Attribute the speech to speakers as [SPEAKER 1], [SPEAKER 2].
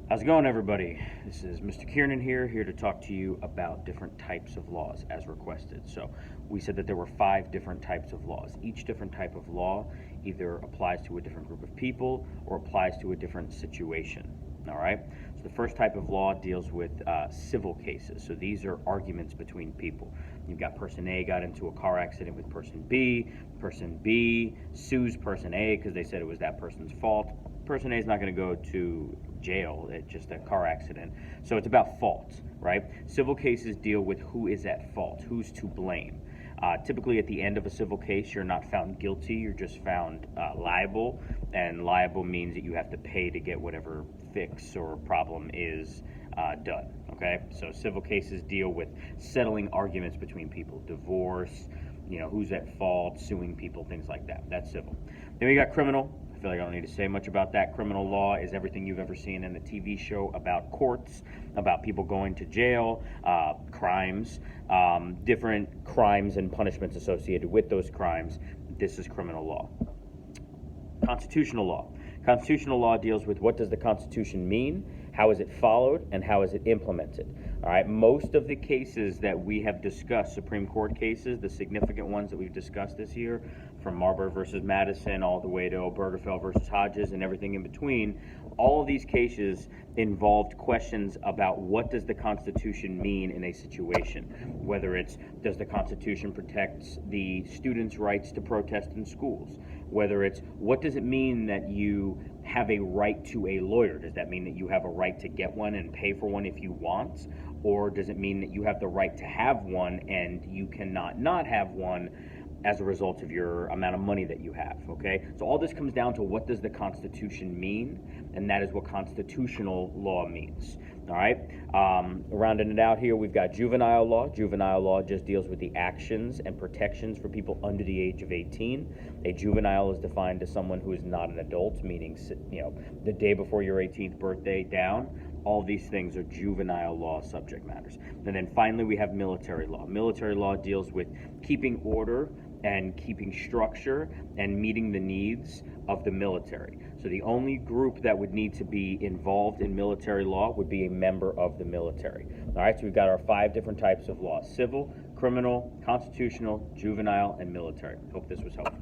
[SPEAKER 1] How's it going, everybody? This is Mr. Kiernan here to talk to you about different types of laws as requested. So we said that there were 5 different types of laws. Each different type of law either applies to a different group of people or applies to a different situation. All right? So the first type of law deals with civil cases. So these are arguments between people. You've got person A got into a car accident with person B. Person B sues person A because they said it was that person's fault. Person A is not going to go to jail. It's just a car accident. So it's about fault, right? Civil cases deal with who is at fault, who's to blame. Typically at the end of a civil case, you're not found guilty, you're just found liable, and liable means that you have to pay to get whatever fix or problem is done, okay? So civil cases deal with settling arguments between people, divorce, who's at fault, suing people, things like that. That's civil. Then we got criminal. I feel like I don't need to say much about that. Criminal law is everything you've ever seen in a TV show about courts, about people going to jail, crimes, different crimes and punishments associated with those crimes. This is criminal law. Constitutional law. Constitutional law deals with what does the Constitution mean, how is it followed, and how is it implemented. All right, most of the cases that we have discussed, Supreme Court cases, the significant ones that we've discussed this year, from Marbury versus Madison all the way to Obergefell versus Hodges and everything in between, all of these cases involved questions about what does the Constitution mean in a situation. Whether it's, does the Constitution protect the students' rights to protest in schools? Whether it's, what does it mean that you have a right to a lawyer? Does that mean that you have a right to get one and pay for one if you want? Or does it mean that you have the right to have one and you cannot not have one as a result of your amount of money that you have, okay? So all this comes down to what does the Constitution mean, and that is what constitutional law means, all right? Rounding it out here, we've got juvenile law. Juvenile law just deals with the actions and protections for people under the age of 18. A juvenile is defined as someone who is not an adult, meaning, the day before your 18th birthday down. All these things are juvenile law subject matters. And then finally, we have military law. Military law deals with keeping order and keeping structure and meeting the needs of the military. So the only group that would need to be involved in military law would be a member of the military. All right, so we've got our 5 different types of law: civil, criminal, constitutional, juvenile, and military. Hope this was helpful.